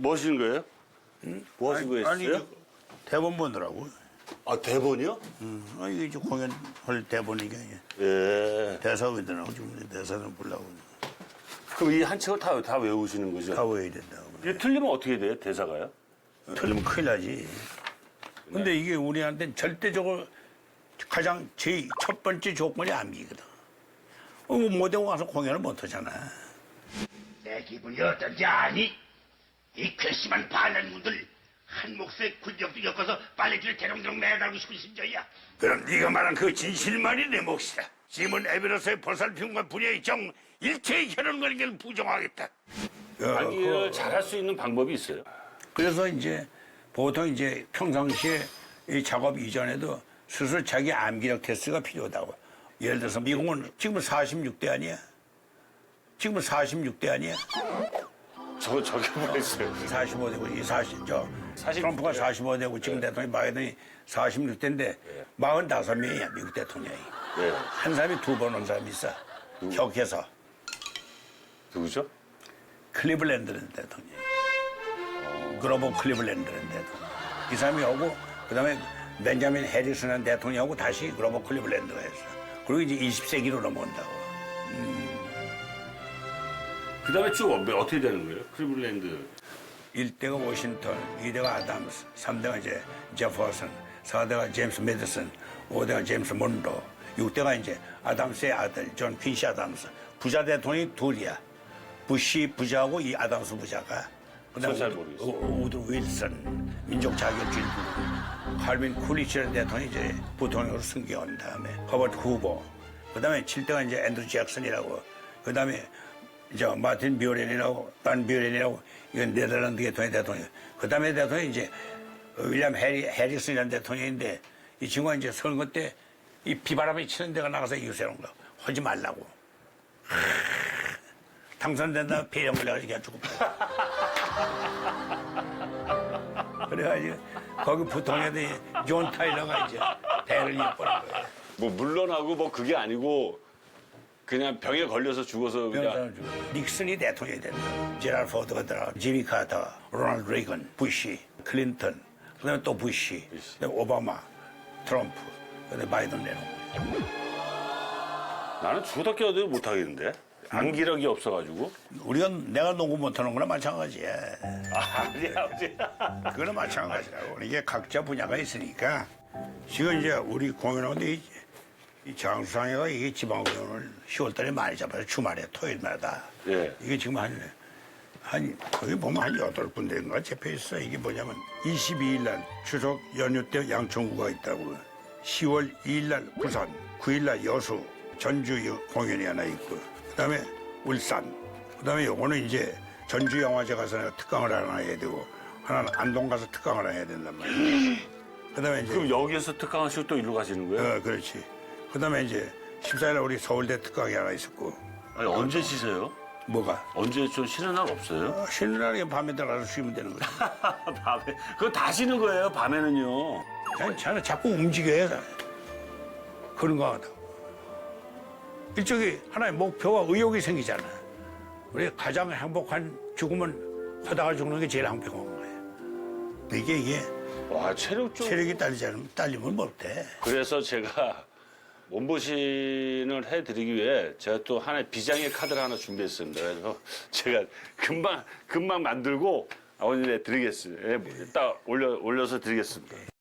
뭐 하시는 거예요? 뭐 하시는 거였어요? 아니, 대본 보느라고. 아, 대본이요? 이게 이제 공연할 대본이니까 예. 대사거든요. 지금 대사는 보려고. 그럼 이 한 책을 다 외우시는 거죠? 다 외워야 된다고. 이게 틀리면 어떻게 돼요, 대사가요? 틀리면 큰일 나지. 근데 이게 우리한테는 절대적으로 가장 제일 첫 번째 조건이 암기거든. 못 외우고 가서 공연을 못 하잖아. 내 기분이 어떤지 아니? 이 괘씸한 반란군들 한 몫의 군력도 엮어서 빨래줄에 대롱대롱 매달고 싶은 심정이야. 그럼 네가 말한 그 진실만이 내 몫이다. 지금은 에베로스의 보살핌과 분야의 정 일체의 혈연 관계를 부정하겠다. 암기를 잘할 수 있는 방법이 있어요. 그래서 이제 보통 이제 평상시에 이 작업 이전에도 스스로 자기 암기력 테스트가 필요하다고. 예를 들어서 미국은 지금 46대 아니야? 지금 46대 아니야? 저게 뭐였어요? 45대고 이 40저 46 트럼프가 45대고 지금 대통령 바이든이 46대인데 45명이야 미국 대통령이. 예. 한 사람이 두 번 온 사람이 있어. 격해서 누구죠? 클리블랜드는 대통령. 그로버 클리블랜드는 대통령. 이 사람이 오고 그다음에 벤자민 해리슨은 대통령하고 다시 그로버 클리블랜드가 했어. 그리고 이제 20세기로 넘어온다고. 그 다음에 쭉 어떻게 되는 거예요? 클리블랜드. 1대가 워싱턴, 2대가 아담스, 3대가 이제 제퍼슨, 4대가 제임스 메디슨, 5대가 제임스 몬로, 6대가 이제 아담스의 아들 존 퀸시 아담스. 부자 대통령이 둘이야. 부시 부자하고 이 아담스 부자가. 그다음에 잘 모르겠어요. 우드 윌슨, 민족 자격주의 부부. 칼빈 쿨리치라는 대통령이 이제 부통령으로 승계한 다음에 허버트 후보. 그다음에 7대가 이제 앤드루 잭슨이라고. 그다음에 이제 마틴 뷰렌이라고, 반 뷰렌이라고, 이건 네덜란드 대통령. 그 다음에 대통령이 이제 윌리엄 해리슨이라는 대통령인데 이 친구가 이제 선거 때 이 비바람이 치는 데가 나가서 이웃해놓은 거. 하지 말라고. 당선된다 폐렴 걸려가지고 그냥 죽었다. 그래가지고 거기 부통령이 존 타일러가 이제 대를 이어버린 거예요. 뭐 물러나고 뭐 그게 아니고 그냥 병에 걸려서 죽어서 그냥. 닉슨이 대통령이 된다. 제랄 포드가 들어가, 지미 카터, 로널드 레이건, 부시, 클린턴, 그다음에 또 부시, 그다음에 오바마, 트럼프, 그다음에 바이든 내놓은 거예요. 나는 죽었다 깨어도 못하겠는데? 암기력이 없어가지고. 내가 농구 못하는 거나 마찬가지야. 아버지. 그거는 마찬가지라고. 이게 각자 분야가 있으니까 지금 이제 우리 공연하는데 이 장수상회가 이게 지방공연을 10월달에 많이 잡아요. 주말에 토요일마다. 예. 이게 지금 거기 보면 한 8군데인가 잡혀 있어. 이게 뭐냐면 22일 날 추석 연휴 때 양천구가 있다고. 10월 2일 날 부산, 9일 날 여수, 전주 공연이 하나 있고. 그다음에 울산. 그다음에 요거는 이제 전주 영화제 가서 내가 특강을 하나 해야 되고 하나는 안동 가서 특강을 하나 해야 된단 말이야. 그다음에 이제 그럼 여기에서 특강하시고 또 일로 가시는 거예요? 그렇지. 그다음에 이제 14일 날 우리 서울대 특강이 하나 있었고. 아니, 언제 쉬세요? 뭐가? 언제 좀 쉬는 날 없어요? 쉬는 날에 밤에 들어가서 쉬면 되는 거지. 밤에. 그거 다 쉬는 거예요, 밤에는요. 자는 자꾸 움직여야 그런 거 같아. 일종의 하나의 목표와 의욕이 생기잖아. 우리 가장 행복한 죽음은 하다가 죽는 게 제일 행복한 거예요. 이게 와, 체력이 딸리면 못돼. 그래서 제가 몸보신을 해드리기 위해 제가 또 하나의 비장의 카드를 하나 준비했습니다. 그래서 제가 금방 만들고 아버님께 드리겠습니다. 딱 올려서 드리겠습니다.